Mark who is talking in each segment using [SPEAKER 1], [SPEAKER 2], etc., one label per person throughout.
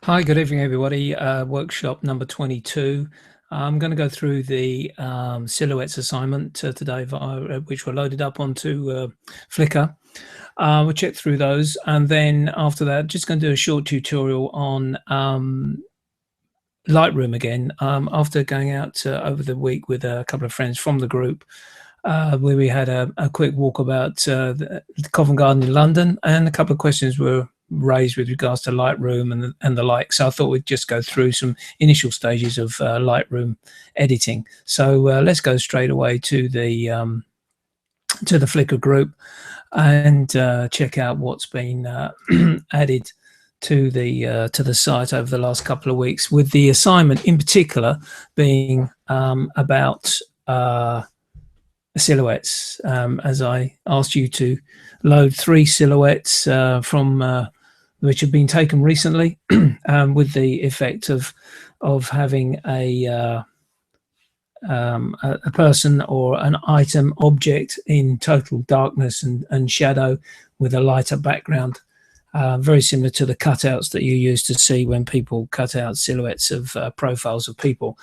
[SPEAKER 1] Hi, good evening, everybody. Workshop number 22. I'm going to go through the silhouettes assignment today, which were loaded up onto Flickr. We'll check through those, and then after that, just going to do a short tutorial on Lightroom again. After going out over the week with a couple of friends from the group, where we had a quick walk about the Covent Garden in London, and a couple of questions were raised with regards to Lightroom and the like. So I thought we'd just go through some initial stages of Lightroom editing. So let's go straight away to the Flickr group and check out what's been added to the site over the last couple of weeks, with the assignment in particular being about silhouettes, as I asked you to load 3 silhouettes from which have been taken recently, with the effect of having a person or an item object in total darkness and shadow with a lighter background. Very similar to the cutouts that you used to see when people cut out silhouettes of profiles of people.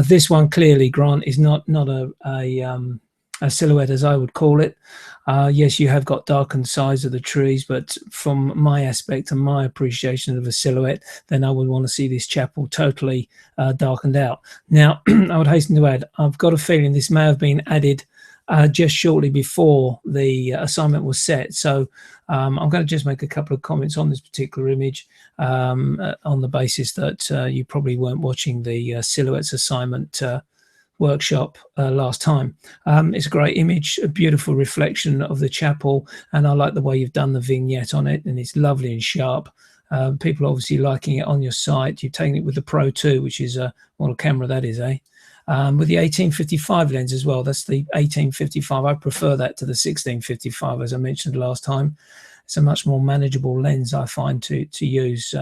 [SPEAKER 1] This one clearly, Grant, is not a silhouette as I would call it. Yes, you have got darkened sides of the trees, but from my aspect and my appreciation of a silhouette, then I would want to see this chapel totally darkened out. Now, I would hasten to add, I've got a feeling this may have been added just shortly before the assignment was set. So I'm going to just make a couple of comments on this particular image on the basis that you probably weren't watching the silhouettes assignment workshop last time. It's a great image, a beautiful reflection of the chapel, and I like the way you've done the vignette on it, and it's lovely and sharp. People obviously liking it on your site. You've taken it with the Pro 2, which is a model camera, that is, eh? With the 1855 lens as well. That's the 1855. I prefer that to the 1655, as I mentioned last time. It's a much more manageable lens, I find, to use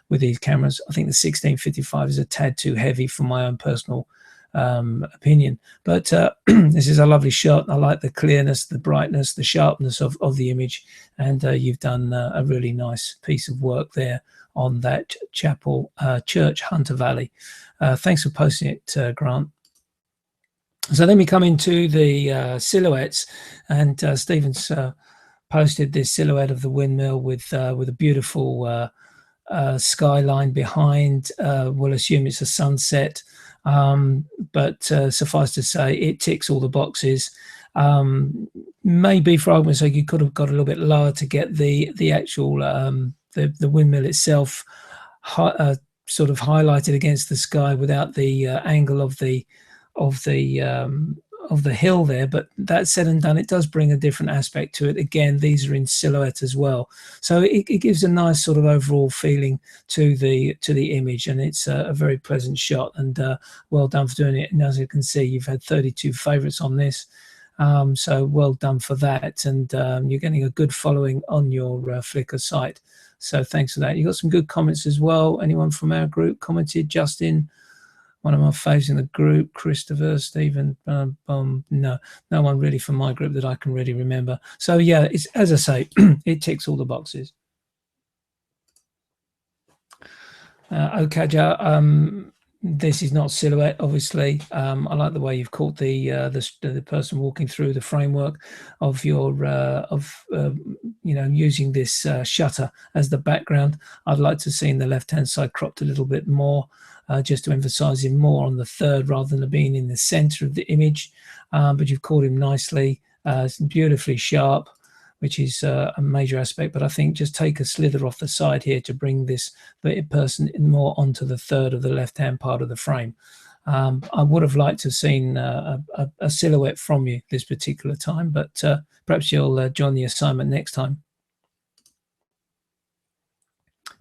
[SPEAKER 1] with these cameras. I think the 1655 is a tad too heavy for my own personal opinion, but this is a lovely shot. I like the clearness, the brightness, the sharpness of the image, and you've done a really nice piece of work there on that chapel church, Hunter Valley. Thanks for posting it, Grant. So then we come into the silhouettes, and Stephen's posted this silhouette of the windmill with a beautiful skyline behind. We'll assume it's a sunset. But suffice to say, it ticks all the boxes. Maybe for argument's sake, you could have got a little bit lower to get the actual the windmill itself sort of highlighted against the sky without the angle of the hill there. But that said and done, it does bring a different aspect to it. Again, these are in silhouette as well, so it gives a nice sort of overall feeling to the image, and it's a very pleasant shot, and well done for doing it. And as you can see, you've had 32 favorites on this, so well done for that, and you're getting a good following on your Flickr site, so thanks for that. You got some good comments as well. Anyone from our group commented? Justin, one of my faves in the group, Christopher, Stephen, no one really from my group that I can really remember. So yeah, it's, as I say, it ticks all the boxes. Okay, Joe, this is not silhouette, obviously. I like the way you've caught the person walking through the framework of your using this shutter as the background. I'd like to see in the left-hand side cropped a little bit more, just to emphasize him more on the third rather than being in the center of the image. But you've caught him nicely. It's beautifully sharp, which is a major aspect. But I think just take a slither off the side here to bring this person more onto the third of the left-hand part of the frame. I would have liked to have seen a silhouette from you this particular time, but perhaps you'll join the assignment next time.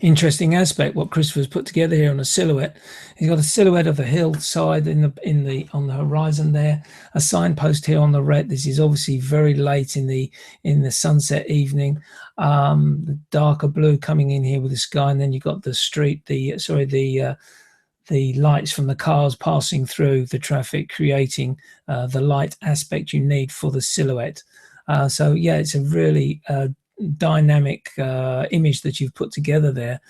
[SPEAKER 1] Interesting aspect what Christopher's put together here on a silhouette. He's got a silhouette of the hillside on the horizon there, a signpost here on the red. This is obviously very late in the sunset evening. The darker blue coming in here with the sky, and then you've got the street, the lights from the cars passing through the traffic, creating the light aspect you need for the silhouette. So yeah, it's a really dynamic image that you've put together there,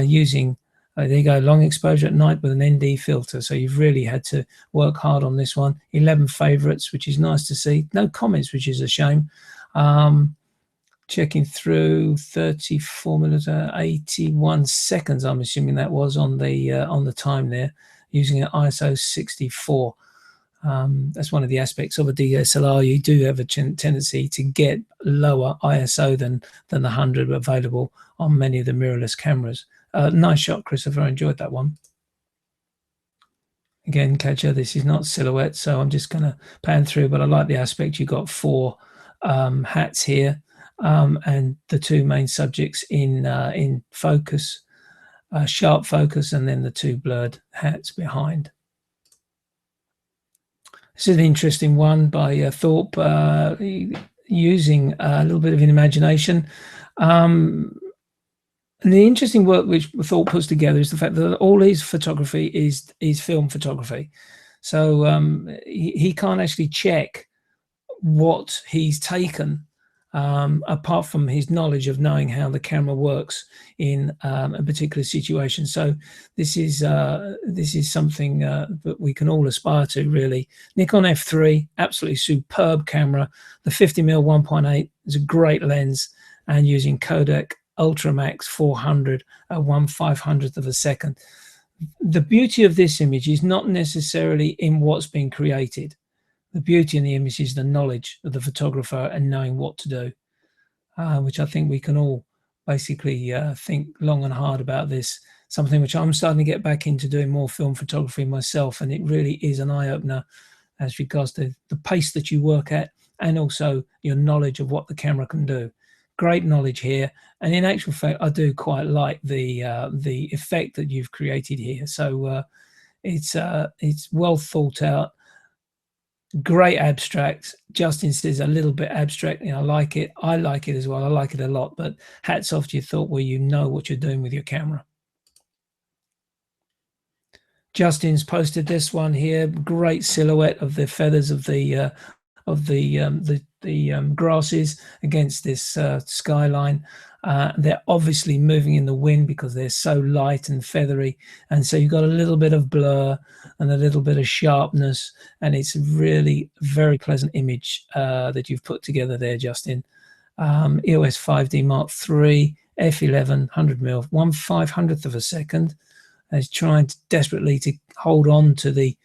[SPEAKER 1] using There you go, long exposure at night with an ND filter. So you've really had to work hard on this one. 11 favorites, which is nice to see. No comments, which is a shame. Checking through, 34 minutes, 81 seconds. I'm assuming that was on the time there, using an ISO 64. That's one of the aspects of a DSLR. You do have a tendency to get lower ISO than the 100 available on many of the mirrorless cameras. Nice shot, Christopher. I enjoyed that one. Again, Katja, this is not silhouette, so I'm just going to pan through, but I like the aspect. You've got 4 hats here, and the 2 main subjects in focus, sharp focus, and then the 2 blurred hats behind. This is an interesting one by Thorpe, using a little bit of imagination. And the interesting work which Thorpe puts together is the fact that all his photography is film photography. So he can't actually check what he's taken, apart from his knowledge of knowing how the camera works in a particular situation. So this is something that we can all aspire to, really. Nikon F3, absolutely superb camera. The 50mm 1.8 is a great lens, and using Kodak Ultramax 400 at 1/500th of a second. The beauty of this image is not necessarily in what's been created. The beauty in the image is the knowledge of the photographer and knowing what to do, which I think we can all basically think long and hard about this. Something which I'm starting to get back into, doing more film photography myself, and it really is an eye-opener as regards to the pace that you work at and also your knowledge of what the camera can do. Great knowledge here, and in actual fact, I do quite like the effect that you've created here. So it's well thought out. Great abstract. Justin says a little bit abstract. I like it. I like it as well. I like it a lot. But hats off to your thought, where you know what you're doing with your camera. Justin's posted this one here. Great silhouette of the feathers of the grasses against this skyline. They're obviously moving in the wind because they're so light and feathery, and so you've got a little bit of blur and a little bit of sharpness, and it's really very pleasant image that you've put together there, Justin. EOS 5D Mark III, f11, 100mm, 1/500th of a second. Is trying desperately to hold on to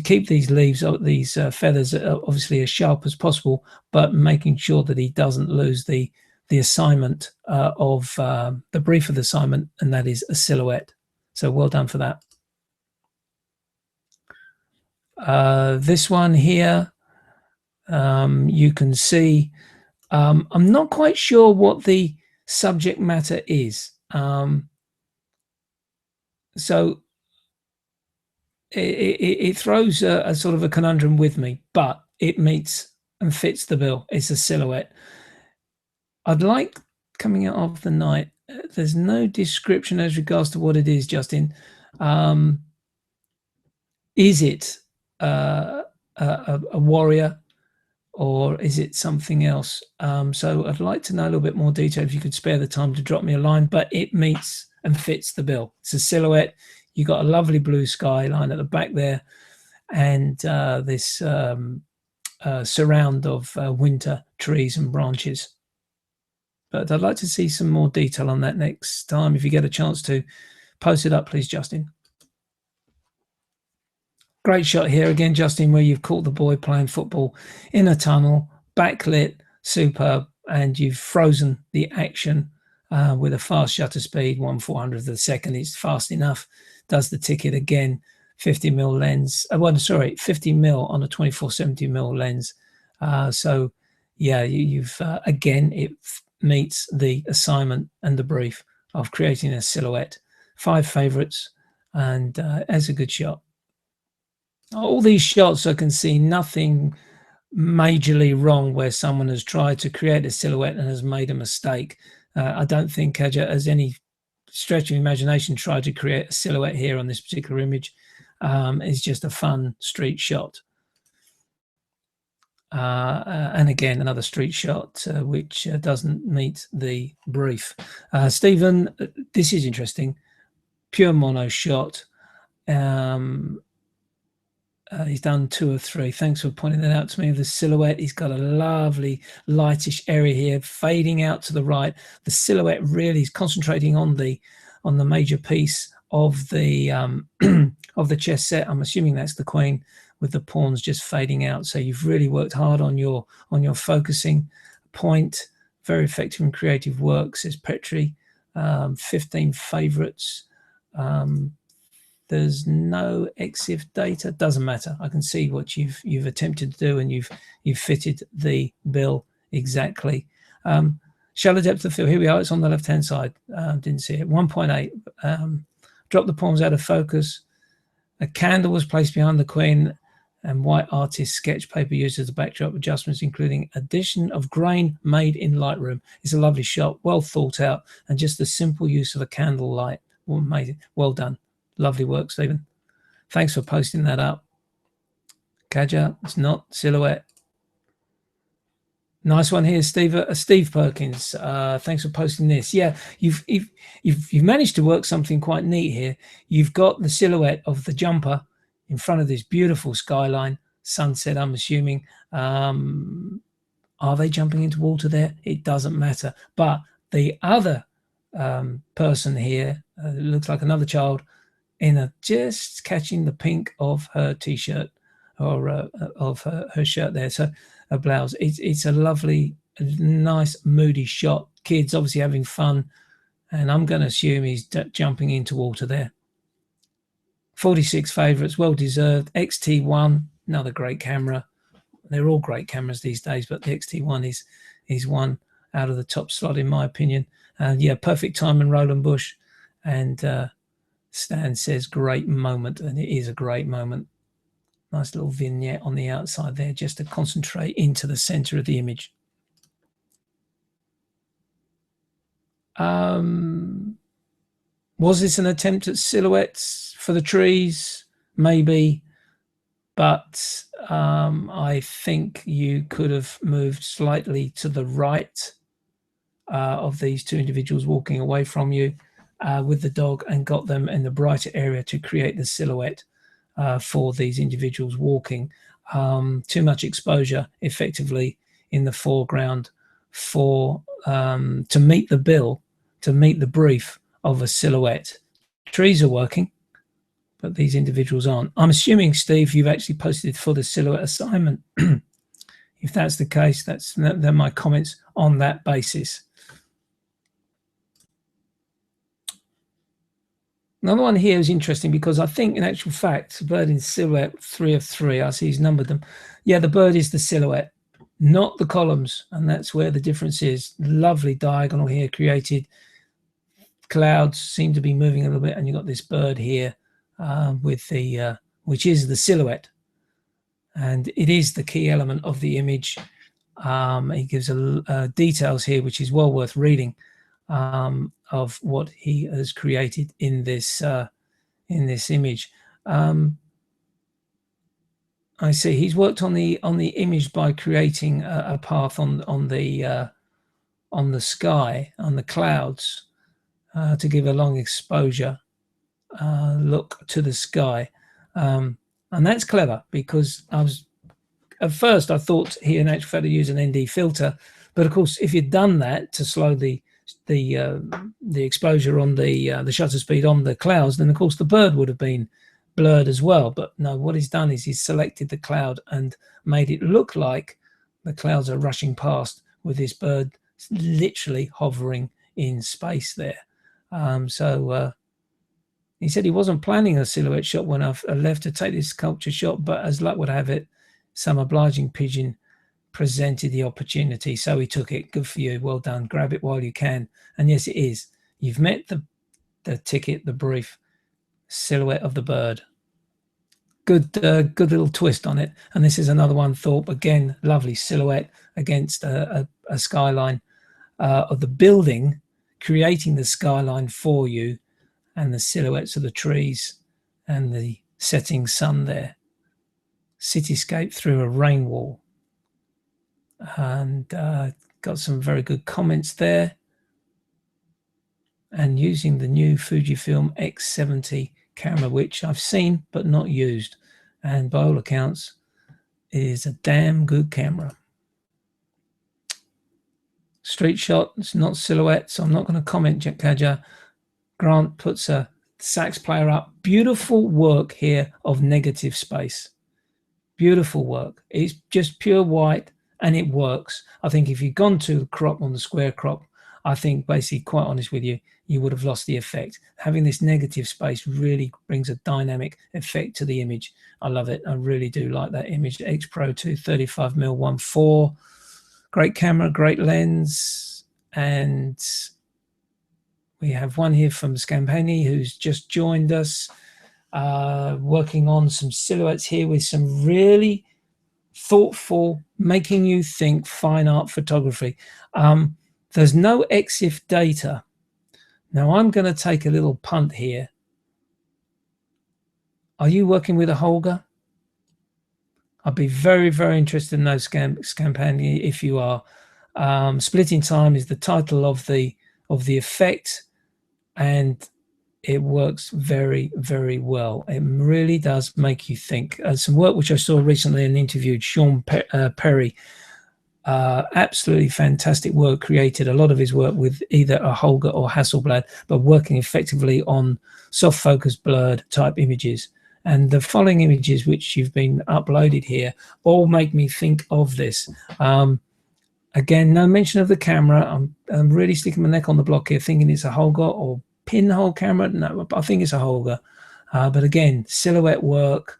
[SPEAKER 1] keep these leaves, these feathers, obviously as sharp as possible, but making sure that he doesn't lose the assignment of the brief of the assignment, and that is a silhouette. So well done for that. This one here, you can see, I'm not quite sure what the subject matter is. So it throws a sort of a conundrum with me, but it meets and fits the bill. It's a silhouette. I'd like, coming out of the night, there's no description as regards to what it is, Justin. Is it a warrior, or is it something else? So I'd like to know a little bit more detail if you could spare the time to drop me a line, but it meets and fits the bill. It's a silhouette. You got a lovely blue skyline at the back there, and this surround of winter trees and branches. But I'd like to see some more detail on that next time. If you get a chance to post it up, please, Justin. Great shot here again, Justin, where you've caught the boy playing football in a tunnel, backlit, superb, and you've frozen the action with a fast shutter speed, 1/400th of a second. It's fast enough. Does the ticket again. 50mm lens. 50mm on a 24-70mm lens. So yeah, you've again, it meets the assignment and the brief of creating a silhouette. 5 favorites, and as a good shot. All these shots, I can see nothing majorly wrong where someone has tried to create a silhouette and has made a mistake. I don't think Kaja has any stretch of imagination tried to create a silhouette here on this particular image. It's just a fun street shot. And again, another street shot which doesn't meet the brief. Stephen, this is interesting. pure mono shot. He's done 2 or 3. Thanks for pointing that out to me. The silhouette, he's got a lovely lightish area here, fading out to the right. The silhouette really is concentrating on the major piece of the of the chess set. I'm assuming that's the queen, with the pawns just fading out. So you've really worked hard on your focusing point. Very effective and creative work, says Petri. 15 favorites. There's no EXIF data. Doesn't matter. I can see what you've attempted to do, and you've fitted the bill exactly. Shallow depth of field. Here we are. It's on the left-hand side. Didn't see it. 1.8. Drop the pawns out of focus. A candle was placed behind the queen, and white artist sketch paper used as a backdrop. Adjustments including addition of grain made in Lightroom. It's a lovely shot, well thought out, and just the simple use of a candle light. Well done. Lovely work, Stephen. Thanks for posting that up. Kaja, it's not silhouette. Nice one here, Steve. Steve Perkins. Thanks for posting this. Yeah, you've managed to work something quite neat here. You've got the silhouette of the jumper in front of this beautiful skyline, sunset, I'm assuming. Are they jumping into water there? It doesn't matter. But the other person here, looks like another child, just catching the pink of her t-shirt, or of her shirt there. So a blouse. It's a lovely, nice, moody shot. Kids obviously having fun, and I'm going to assume he's jumping into water there. 46 favorites, well deserved. XT1, another great camera. They're all great cameras these days, but the XT1 is one out of the top slot in my opinion. And yeah, perfect time in Roland Bush. And Stan says great moment, and it is a great moment. Nice little vignette on the outside there, just to concentrate into the center of the image. Was this an attempt at silhouettes for the trees? Maybe, but I think you could have moved slightly to the right of these two individuals walking away from you with the dog, and got them in the brighter area to create the silhouette for these individuals walking. Too much exposure effectively in the foreground for to meet the bill, to meet the brief of a silhouette. Trees are working, but these individuals aren't. I'm assuming, Steve, you've actually posted for the silhouette assignment. If that's the case, they're my comments on that basis. Another one here is interesting, because I think in actual fact, bird in silhouette, 3 of 3. I see he's numbered them. Yeah, the bird is the silhouette, not the columns, and that's where the difference is. Lovely diagonal here created. Clouds seem to be moving a little bit, and you've got this bird here with the which is the silhouette, and it is the key element of the image. He gives details here, which is well worth reading, of what he has created in this image. I see he's worked on the image by creating a path on the sky, on the clouds, to give a long exposure look to the sky, and that's clever, because at first I thought he in actual fact had used an ND filter, but of course if you'd done that to slow the exposure on the shutter speed on the clouds, then of course the bird would have been blurred as well. But no, what he's done is he's selected the cloud and made it look like the clouds are rushing past, with this bird literally hovering in space there. So he said he wasn't planning a silhouette shot when I left to take this sculpture shot, but as luck would have it, some obliging pigeon presented the opportunity, so he took it. Good for you. Well done. Grab it while you can. And yes, it is. You've met the ticket, the brief. Silhouette of the bird. Good little twist on it. And this is another one, Thorpe. Again, lovely silhouette against a skyline of the building, creating the skyline for you, and the silhouettes of the trees and the setting sun there. Cityscape through a rain wall. And got some very good comments there. and using the new Fujifilm X70 camera, which I've seen but not used, and by all accounts is a damn good camera. Street shot, it's not silhouette, so I'm not going to comment. Kaja Grant puts a sax player up. Beautiful work here of negative space. Beautiful work. It's just pure white and it works. I think if you'd gone to the crop on the square crop, I think basically, quite honest with you, you would have lost the effect. Having this negative space really brings a dynamic effect to the image. I love it. I really do like that image. X Pro 2 35mm 1.4. Great camera, great lens. And we have one here from Scampani who's just joined us, working on some silhouettes here with some really thoughtful, making you think fine art photography. There's no EXIF data. Now I'm going to take a little punt here. Are you working with a Holga? I'd be very, very interested in those Scampani if you are. Splitting Time is the title of the effect, and it works very, very well. It really does make you think. Some work which I saw recently and interviewed Sean Perry. Absolutely fantastic work, created a lot of his work with either a Holga or Hasselblad, but working effectively on soft focus blurred type images. And the following images which you've been uploaded here all make me think of this. Again, no mention of the camera. I'm really sticking my neck on the block here, thinking it's a Holga or pinhole camera. No, I think it's a Holga. But again, silhouette work.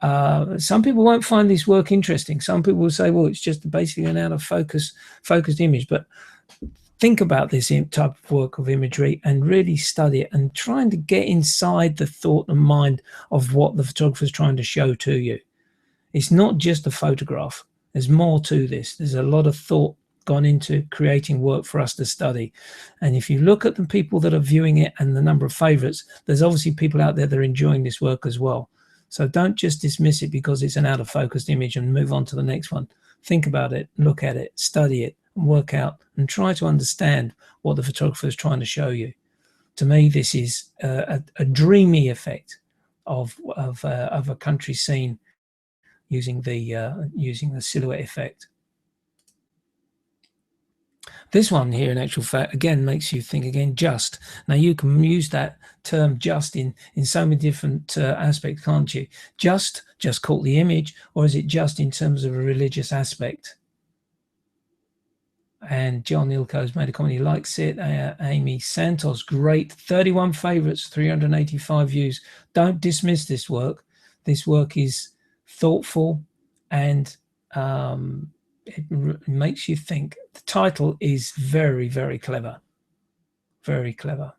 [SPEAKER 1] Some people won't find this work interesting. Some people will say, well, it's just basically an out of focused image. But think about this type of work of imagery and really study it and trying to get inside the thought and mind of what the photographer is trying to show to you. It's not just a photograph. There's more to this. There's a lot of thought gone into creating work for us to study. And if you look at the people that are viewing it and the number of favorites, there's obviously people out there that are enjoying this work as well. So don't just dismiss it because it's an out of focused image and move on to the next one. Think about it, look at it, study it, and work out and try to understand what the photographer is trying to show you. To me, this is a dreamy effect of a country scene using the silhouette effect. This one here, in actual fact, again makes you think again. Just now, you can use that term just in so many different aspects, can't you? Just caught the image, or is it just in terms of a religious aspect? And John Ilko's made a comment, he likes it. Amy Santos, great, 31 favorites, 385 views. Don't dismiss this work. This work is thoughtful and it makes you think. The title is very, very clever. Very clever.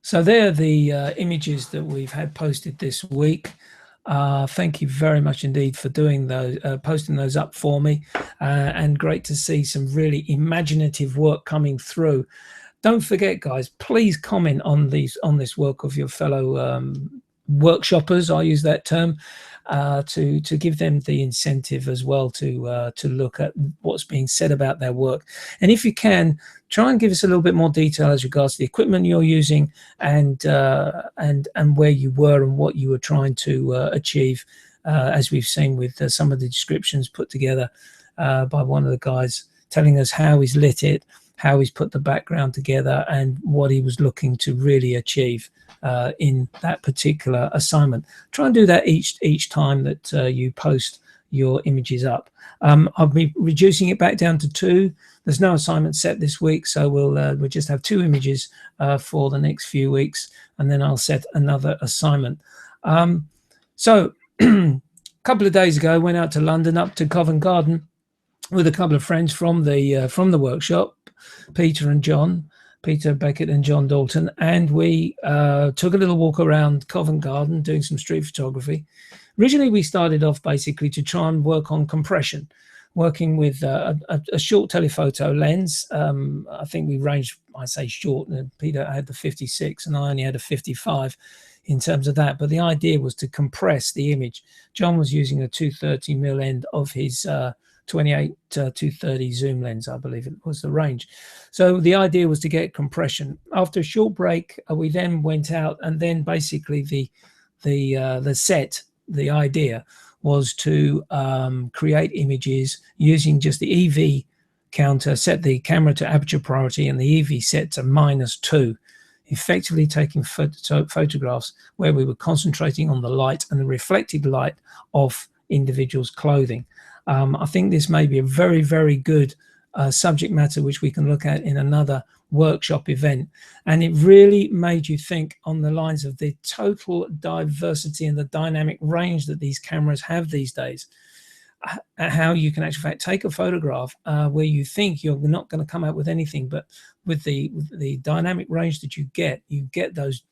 [SPEAKER 1] So there are the images that we've had posted this week. Thank you very much indeed for doing those, posting those up for me, and great to see some really imaginative work coming through. Don't forget, guys, please comment on this work of your fellow workshoppers. I use that term to give them the incentive as well to look at what's being said about their work. And if you can, try and give us a little bit more detail as regards to the equipment you're using and where you were and what you were trying to achieve, as we've seen with some of the descriptions put together by one of the guys telling us how he's lit it, how he's put the background together, and what he was looking to really achieve in that particular assignment. Try and do that each time that you post your images up. I'll be reducing it back down to 2. There's no assignment set this week, so we'll just have 2 images for the next few weeks, and then I'll set another assignment. So a couple of days ago, I went out to London, up to Covent Garden, with a couple of friends from the workshop, Peter Beckett and John Dalton, and we took a little walk around Covent Garden doing some street photography. Originally, we started off basically to try and work on compression, working with a short telephoto lens. I think we ranged, I say short, and Peter had the 56 and I only had a 55 in terms of that. But the idea was to compress the image. John was using a 230mm end of his 28 to 230 zoom lens, I believe it was the range. So the idea was to get compression. After a short break, we then went out, and then basically the idea was to create images using just the EV counter, set the camera to aperture priority and the EV set to -2, effectively taking photographs where we were concentrating on the light and the reflected light of individuals' clothing. I think this may be a very, very good subject matter which we can look at in another workshop event, and it really made you think on the lines of the total diversity and the dynamic range that these cameras have these days. How you can actually, in fact, take a photograph where you think you're not going to come out with anything, but with the dynamic range that you get those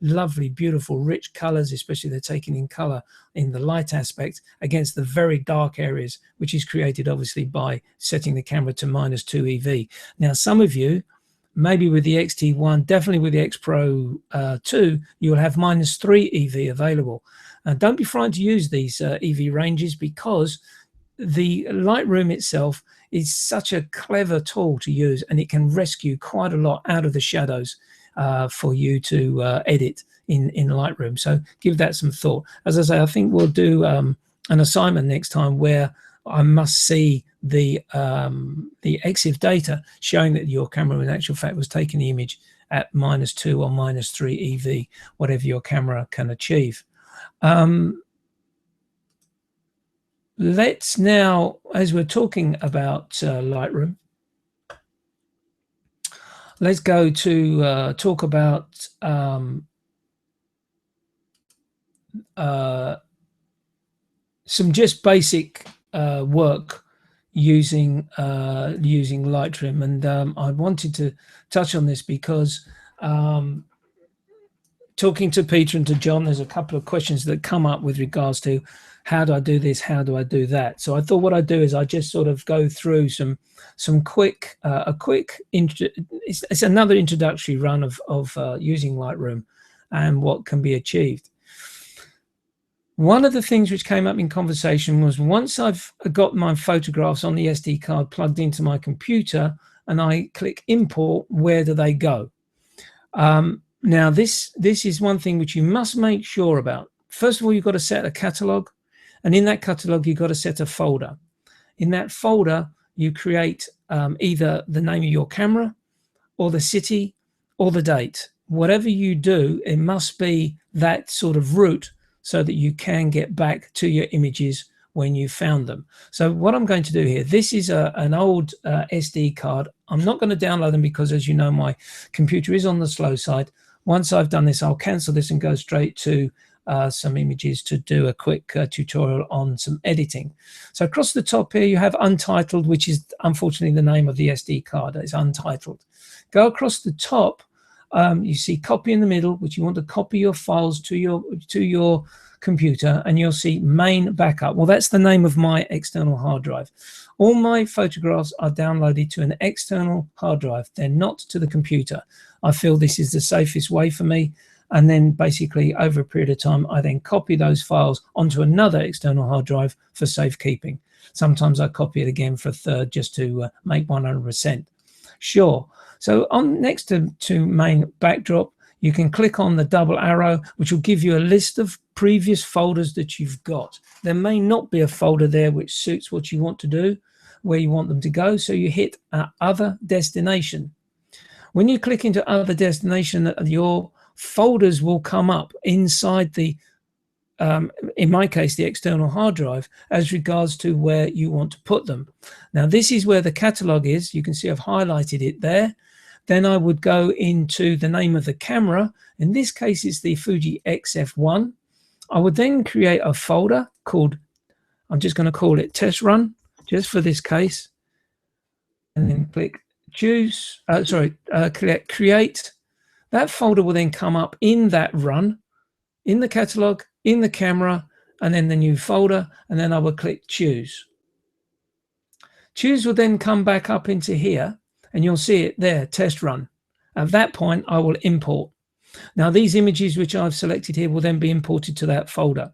[SPEAKER 1] lovely, beautiful, rich colors, especially they're taken in color in the light aspect against the very dark areas, which is created obviously by setting the camera to -2 EV. Now, some of you, maybe with the XT1, definitely with the X Pro 2, you'll have -3 EV available. And don't be frightened to use these EV ranges, because the Lightroom itself is such a clever tool to use, and it can rescue quite a lot out of the shadows for you to edit in Lightroom. So give that some thought. As I say, I think we'll do an assignment next time where I must see the EXIF data showing that your camera in actual fact was taking the image at -2 or -3 EV, whatever your camera can achieve. Let's now, as we're talking about Lightroom, let's go to talk about some just basic work using Lightroom, and I wanted to touch on this because talking to Peter and to John, there's a couple of questions that come up with regards to how do I do this, how do I do that. So I thought what I'd do is I just sort of go through some quick it's another introductory run of using Lightroom and what can be achieved. One of the things which came up in conversation was, once I've got my photographs on the SD card plugged into my computer and I click import, where do they go? Now this is one thing which you must make sure about. First of all, you've got to set a catalog, and in that catalog you've got to set a folder. In that folder you create either the name of your camera or the city or the date. Whatever you do, it must be that sort of route so that you can get back to your images when you found them. So what I'm going to do here, this is an old SD card. I'm not going to download them because, as you know, my computer is on the slow side. Once I've done this, I'll cancel this and go straight to some images to do a quick tutorial on some editing. So across the top here you have Untitled, which is unfortunately the name of the SD card. It's Untitled. Go across the top, you see Copy in the middle, which you want to copy your files to your computer, and you'll see Main Backup. Well, that's the name of my external hard drive. All my photographs are downloaded to an external hard drive. They're not to the computer. I feel this is the safest way for me. And then basically over a period of time, I then copy those files onto another external hard drive for safekeeping. Sometimes I copy it again for a third just to make 100%. Sure. So on next to Main Backdrop, you can click on the double arrow, which will give you a list of previous folders that you've got. There may not be a folder there which suits what you want to do, where you want them to go. So you hit Other Destination. When you click into Other Destination, your folders will come up inside the, in my case, the external hard drive, as regards to where you want to put them. Now, this is where the catalog is. You can see I've highlighted it there. Then I would go into the name of the camera. In this case, it's the Fuji XF1. I would then create a folder called, I'm just going to call it Test Run, just for this case. And then click Choose, click Create. That folder will then come up in that run, in the catalog, in the camera, and then the new folder. And then I will click Choose. Choose will then come back up into here, and you'll see it there, Test Run. At that point, I will import. Now, these images which I've selected here will then be imported to that folder.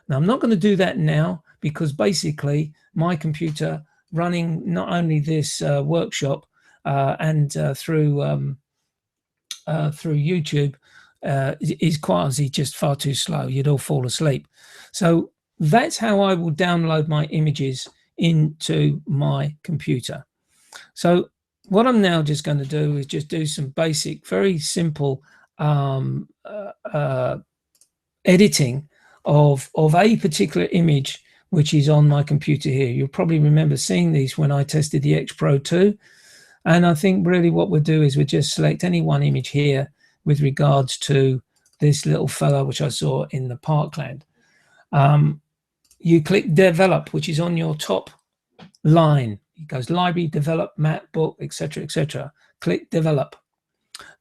[SPEAKER 1] Now, I'm not going to do that now because basically my computer running not only this workshop and through YouTube is quite honestly just far too slow. You'd all fall asleep. So that's how I will download my images into my computer. So what I'm now just going to do is just do some basic, very simple editing of a particular image which is on my computer here. You'll probably remember seeing these when I tested the X Pro 2. And I think really what we'll do is we'll just select any one image here with regards to this little fella, which I saw in the parkland. You click develop, which is on your top line. It goes library, develop, map, book, etc., etc. Click develop.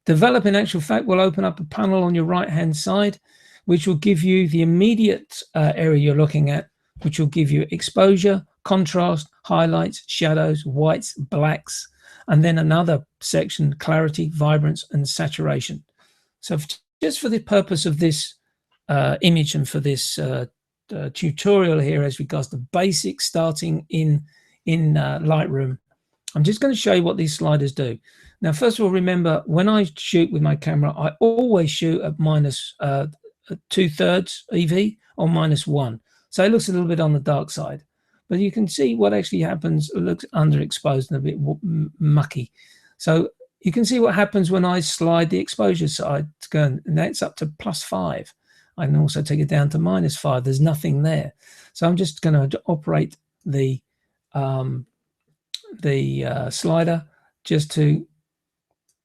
[SPEAKER 1] Develop, in actual fact, will open up a panel on your right-hand side, which will give you the immediate area you're looking at, which will give you exposure, contrast, highlights, shadows, whites, blacks, and then another section, clarity, vibrance, and saturation. So just for the purpose of this image and for this tutorial here as regards to basics starting in Lightroom, I'm just going to show you what these sliders do. Now, first of all, remember, when I shoot with my camera, I always shoot at minus 2/3 EV or -1. So it looks a little bit on the dark side. But you can see what actually happens. It looks underexposed and a bit mucky. So you can see what happens when I slide the exposure side to go, and that's up to +5. I can also take it down to -5. There's nothing there. So I'm just going to operate the slider just to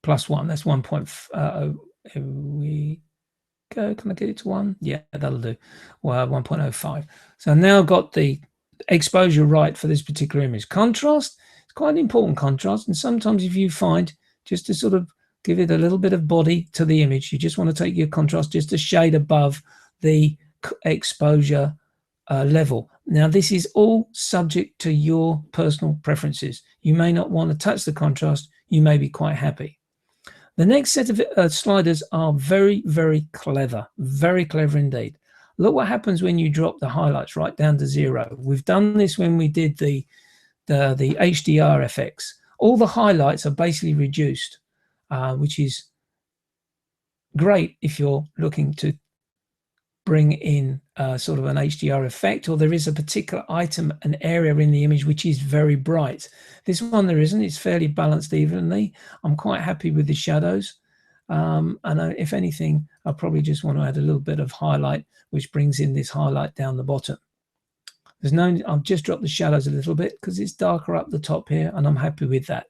[SPEAKER 1] +1. That's 1.0. Here we go. Can I get it to 1? Yeah, that'll do. Well, 1.05. So now I've got the exposure right for this particular image. Contrast, it's quite an important contrast. And sometimes if you find, just to sort of give it a little bit of body to the image, you just want to take your contrast just a shade above the exposure level. Now, this is all subject to your personal preferences. You may not want to touch the contrast. You may be quite happy. The next set of sliders are very, very clever indeed. Look what happens when you drop the highlights right down to 0. We've done this when we did the HDR effects. All the highlights are basically reduced, which is great if you're looking to bring in sort of an HDR effect, or there is a particular item, an area in the image which is very bright. This one there isn't. It's fairly balanced evenly. I'm quite happy with the shadows. And if anything, I probably just want to add a little bit of highlight, which brings in this highlight down the bottom. There's no, I've just dropped the shadows a little bit because it's darker up the top here, and I'm happy with that.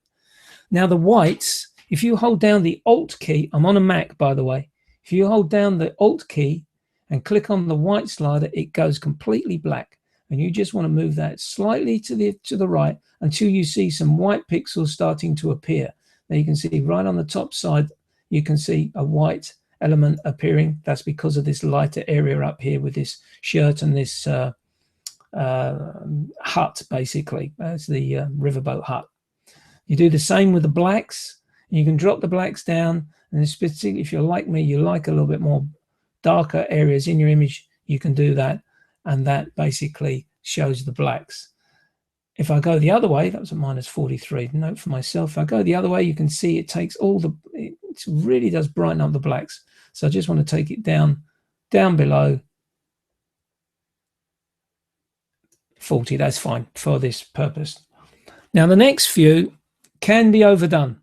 [SPEAKER 1] Now the whites, if you hold down the Alt key, I'm on a Mac, by the way. If you hold down the Alt key and click on the white slider, it goes completely black. And you just want to move that slightly to the right until you see some white pixels starting to appear. Now you can see right on the top side, you can see a white element appearing. That's because of this lighter area up here with this shirt and this hut, basically. That's the riverboat hut. You do the same with the blacks. You can drop the blacks down, and especially if you're like me, you like a little bit more darker areas in your image, you can do that, and that basically shows the blacks. If I go the other way, that was a -43. Note for myself. If I go the other way, you can see it takes all the, it really does brighten up the blacks. So I just want to take it down below 40. That's fine for this purpose. Now the next few can be overdone.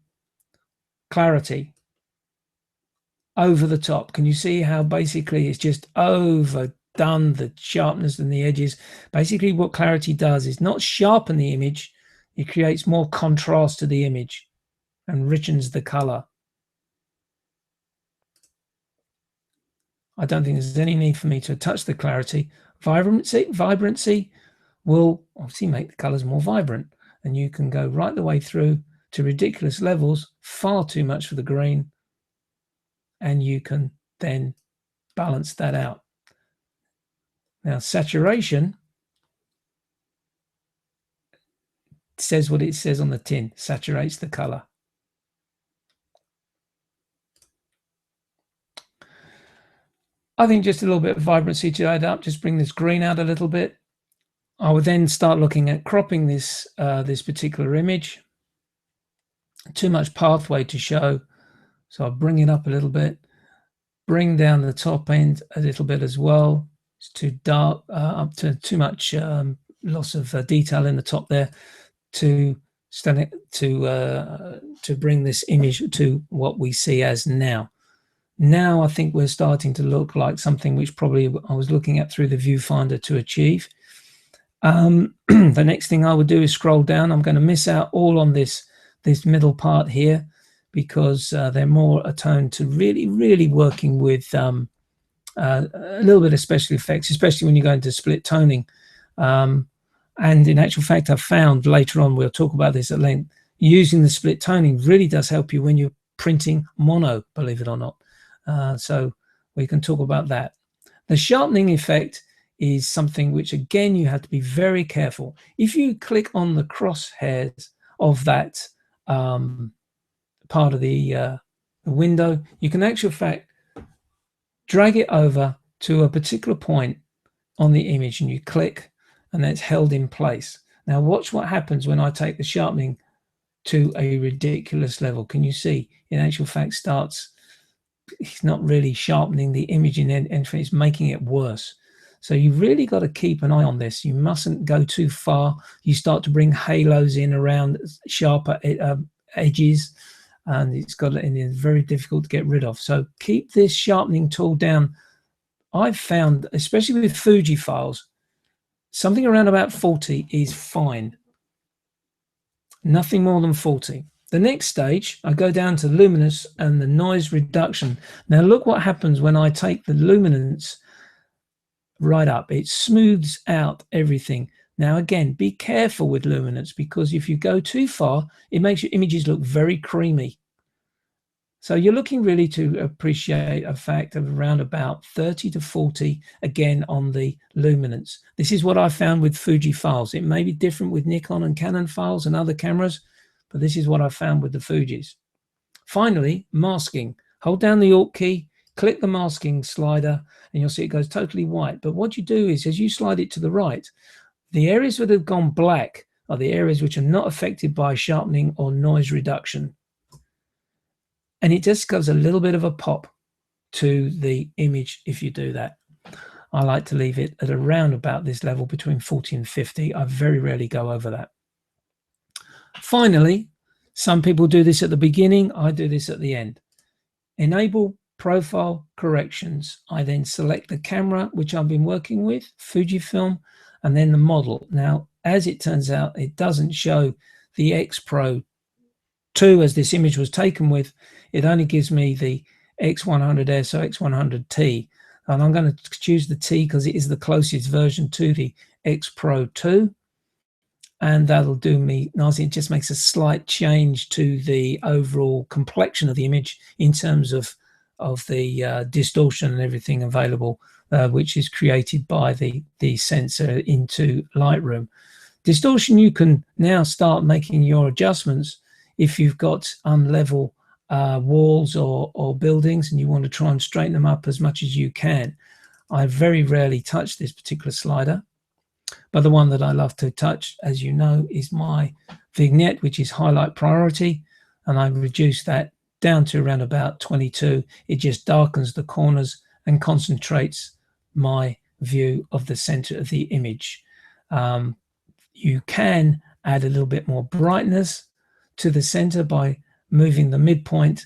[SPEAKER 1] Clarity, over the top. Can you see how basically it's just overdone the sharpness and the edges? Basically what clarity does is not sharpen the image, it creates more contrast to the image and richens the color. I don't think there's any need for me to touch the clarity. Vibrancy will obviously make the colors more vibrant, and you can go right the way through to ridiculous levels, far too much for the green, and you can then balance that out. Now, saturation says what it says on the tin, saturates the color. I think just a little bit of vibrancy to add up, just bring this green out a little bit. I would then start looking at cropping this this particular image. Too much pathway to show, so I'll bring it up a little bit, bring down the top end a little bit as well. It's too dark, up to too much loss of detail in the top there to bring this image to what we see as now. Now I think we're starting to look like something which probably I was looking at through the viewfinder to achieve. The next thing I would do is scroll down. I'm going to miss out all on this middle part here because they're more attuned to really working with a little bit of special effects, especially when you go into split toning. And in actual fact, I've found later on, we'll talk about this at length, using the split toning really does help you when you're printing mono, believe it or not. So we can talk about that. The sharpening effect is something which, again, you have to be very careful. If you click on the crosshairs of that part of the window, you can actually, in fact, drag it over to a particular point on the image and you click, and that's held in place. Now watch what happens when I take the sharpening to a ridiculous level. Can you see? In actual fact, it's not really sharpening the image in anything, it's making it worse. So you've really got to keep an eye on this. You mustn't go too far. You start to bring halos in around sharper edges, and it's very difficult to get rid of. So keep this sharpening tool down. I've found, especially with Fuji files, something around about 40 is fine. Nothing more than 40. The next stage, I go down to luminance and the noise reduction. Now look what happens when I take the luminance right up. It smooths out everything. Now again, be careful with luminance, because if you go too far, it makes your images look very creamy. So you're looking really to appreciate a fact of around about 30 to 40, again, on the luminance. This is what I found with Fuji files. It may be different with Nikon and Canon files and other cameras, but this is what I found with the Fujis. Finally, masking. Hold down the Alt key, click the masking slider, and you'll see it goes totally white. But what you do is, as you slide it to the right, the areas that have gone black are the areas which are not affected by sharpening or noise reduction. And it just gives a little bit of a pop to the image if you do that. I like to leave it at around about this level, between 40 and 50. I very rarely go over that. Finally, some people do this at the beginning. I do this at the end. Enable profile corrections. I then select the camera which I've been working with, Fujifilm, and then the model. Now, as it turns out, it doesn't show the X Pro 2 as this image was taken with. It only gives me the X100S or X100T, and I'm going to choose the T because it is the closest version to the X Pro 2, and that'll do me nicely. It just makes a slight change to the overall complexion of the image in terms of the distortion and everything available, which is created by the sensor into Lightroom. Distortion, you can now start making your adjustments if you've got unlevel walls or buildings and you want to try and straighten them up as much as you can. I very rarely touch this particular slider, but the one that I love to touch, as you know, is my vignette, which is highlight priority, and I reduce that down to around about 22. It just darkens the corners and concentrates my view of the center of the image. You can add a little bit more brightness to the center by moving the midpoint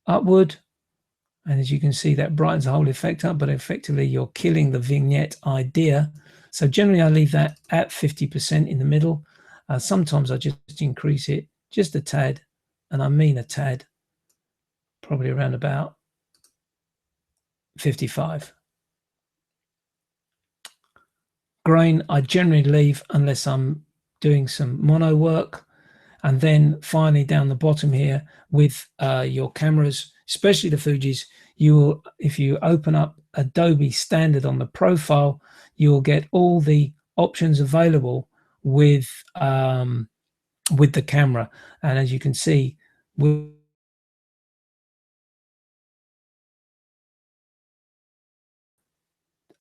[SPEAKER 1] upward, and as you can see, that brightens the whole effect up, but effectively you're killing the vignette idea. So generally I leave that at 50% in the middle. Sometimes I just increase it just a tad, and I mean a tad, probably around about 55. Grain I generally leave unless I'm doing some mono work. And then finally down the bottom here with your cameras, especially the Fujis, you will, if you open up Adobe Standard on the profile, you'll get all the options available with the camera. And as you can see, with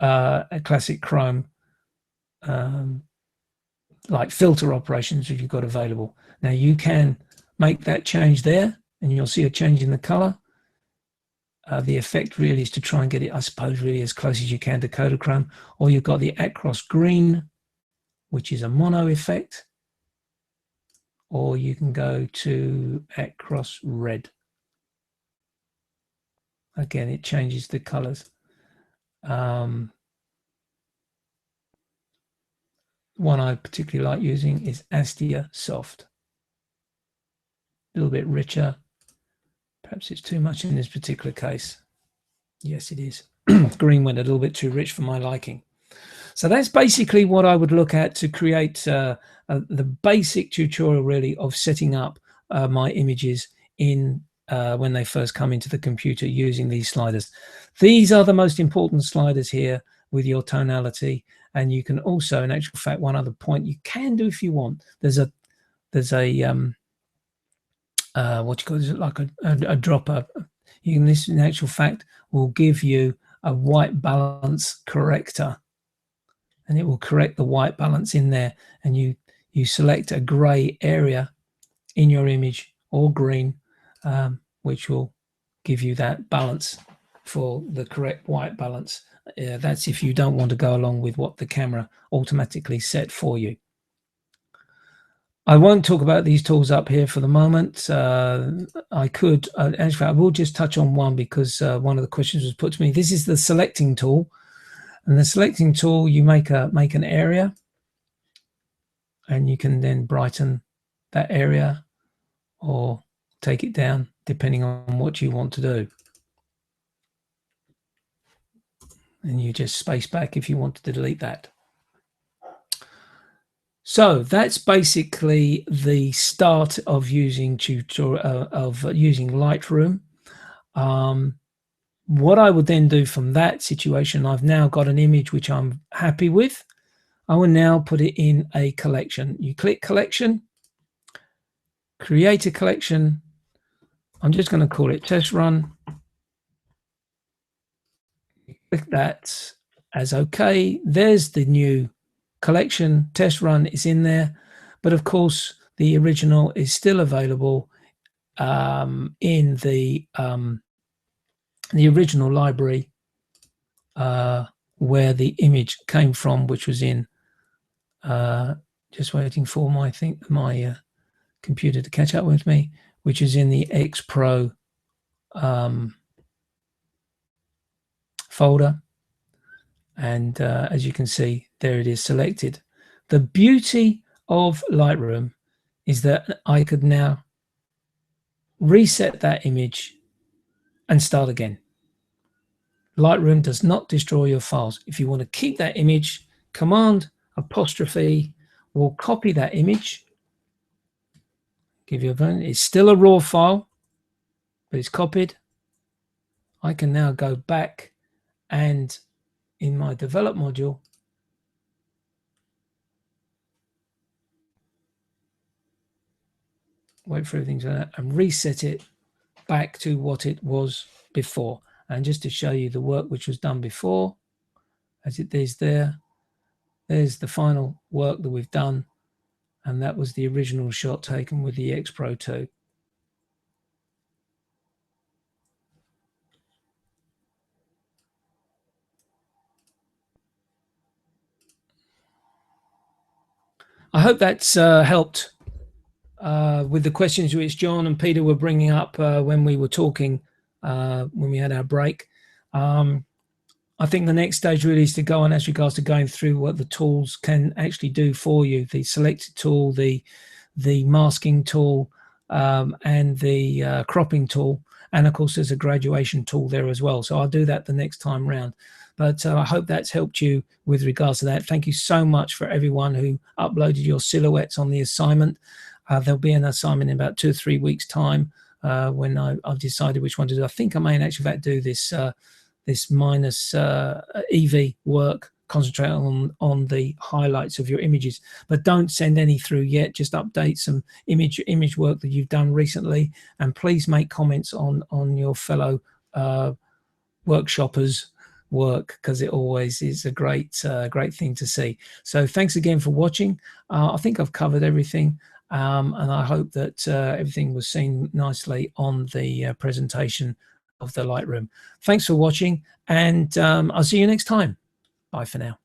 [SPEAKER 1] a classic chrome like filter operations if you've got available. Now you can make that change there, and you'll see a change in the color. The effect really is to try and get it, I suppose, really as close as you can to Kodachrome. Or you've got the Acros green, which is a mono effect, or you can go to Acros red. Again, it changes the colors. One I particularly like using is Astia Soft. A little bit richer. Perhaps it's too much in this particular case. Yes, it is. Green went a little bit too rich for my liking. So that's basically what I would look at to create the basic tutorial, really, of setting up my images in when they first come into the computer using these sliders. These are the most important sliders here with your tonality. And you can also, in actual fact, one other point you can do if you want. There's a what you call it, like a dropper. You can, this in actual fact will give you a white balance corrector, and it will correct the white balance in there. And you select a gray area in your image, or green, which will give you that balance for the correct white balance. That's if you don't want to go along with what the camera automatically set for you. I won't talk about these tools up here for the moment. I could, actually, I will just touch on one, because one of the questions was put to me. This is the selecting tool, and the selecting tool, you make an area, and you can then brighten that area or take it down depending on what you want to do. And you just space back if you want to delete that. So that's basically the start of using using Lightroom. What I would then do from that situation, I've now got an image which I'm happy with. I will now put it in a collection. You click collection, create a collection. I'm just going to call it test run. Click that as OK. There's the new collection. Test run is in there, but of course the original is still available in the original library where the image came from, which was in just waiting for my computer to catch up with me, which is in the X Pro folder. And as you can see, there it is selected. The beauty of Lightroom is that I could now reset that image and start again. Lightroom does not destroy your files. If you want to keep that image, Command apostrophe will copy that image. Give you it's still a raw file, but it's copied. I can now go back and in my develop module, wait for everything to and reset it back to what it was before. And just to show you the work which was done before, as it is there, there's the final work that we've done, and that was the original shot taken with the X Pro 2. I hope that's helped with the questions which John and Peter were bringing up when we were talking, when we had our break. I think the next stage really is to go on as regards to going through what the tools can actually do for you. The selected tool, the masking tool, and the cropping tool. And of course, there's a graduation tool there as well. So I'll do that the next time round. But I hope that's helped you with regards to that. Thank you so much for everyone who uploaded your silhouettes on the assignment. There'll be an assignment in about 2 or 3 weeks' time when I've decided which one to do. I think I may in actual fact do this this minus EV work, concentrate on the highlights of your images, but don't send any through yet. Just update some image work that you've done recently, and please make comments on your fellow workshoppers work, because it always is a great thing to see. So thanks again for watching. I think I've covered everything, and I hope that everything was seen nicely on the presentation of the Lightroom. Thanks for watching, and I'll see you next time. Bye for now.